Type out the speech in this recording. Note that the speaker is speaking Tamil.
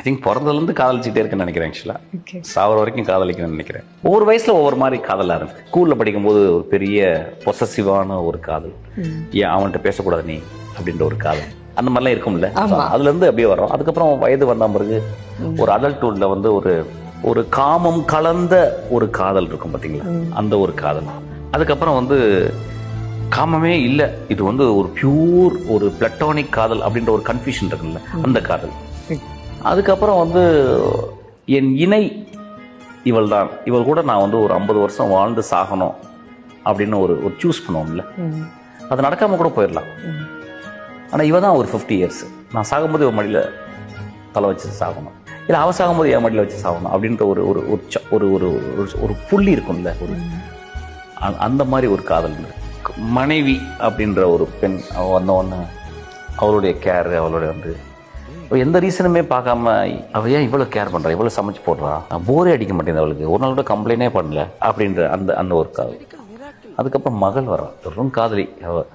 திங்க் பிறந்ததுலேருந்து காதலிச்சுட்டே இருக்கேன்னு நினைக்கிறேன். ஆக்சுவலாக ஓகே. சாவர வரைக்கும் காதலிக்கணும்னு நினைக்கிறேன். ஒவ்வொரு வயசில் ஒவ்வொரு மாதிரி காதலாக இருந்துச்சு. ஸ்கூலில் படிக்கும்போது ஒரு பெரிய பொசசிவான ஒரு காதல், ஏன் அவன்கிட்ட பேசக்கூடாது நீ அப்படின்ற ஒரு காதல், அந்த மாதிரிலாம் இருக்கும்ல. அதுலேருந்து அப்படியே வரும். அதுக்கப்புறம் வயது வந்த பிறகு ஒரு அடல்ட்ஹுட்ல வந்து ஒரு காமம் கலந்த ஒரு காதல் இருக்கும் பார்த்தீங்களா, அந்த ஒரு காதல். அதுக்கப்புறம் வந்து காமமே இல்லை, இது வந்து ஒரு பியூர் ஒரு பிளட்டோனிக் காதல் அப்படின்ற ஒரு கன்ஃபியூஷன் இருக்குல்ல, அந்த காதல். அதுக்கப்புறம் வந்து என் இணை இவள் தான், இவள் கூட நான் வந்து ஒரு 50 வருஷம் வாழ்ந்து சாகணும் அப்படின்னு ஒரு சூஸ் பண்ணுவோம்ல, அது நடக்காம கூட போயிடலாம். ஆனால் இவ தான் ஒரு 50 இயர்ஸ், நான் சாகும்போது இவன் மடியில் தலை வச்சு சாகணும், இல்லை அவன் சாகும்போது என் மடியில் வச்சு சாகணும் அப்படின்ற ஒரு ஒரு ஒரு ஒரு ஒரு புள்ளி இருக்கும்ல, ஒரு அந்த மாதிரி ஒரு காதல். மனைவி அப்படின்ற ஒரு பெண் வந்தோன்னு அவளுடைய கேர், அவளுடைய வந்து எந்த ரீசனுமே பார்க்காம அவள் ஏன் இவ்வளோ கேர் பண்ணுறா, இவ்வளோ சமைச்சு போடுறா, போரே அடிக்க மாட்டேங்குது அவளுக்கு, ஒரு நாள் கூட கம்ப்ளைண்டே பண்ணல அப்படின்ற அந்த ஒரு காதல். அதுக்கப்புறம் மகள் வரா, வெறும் காதலி அவள்.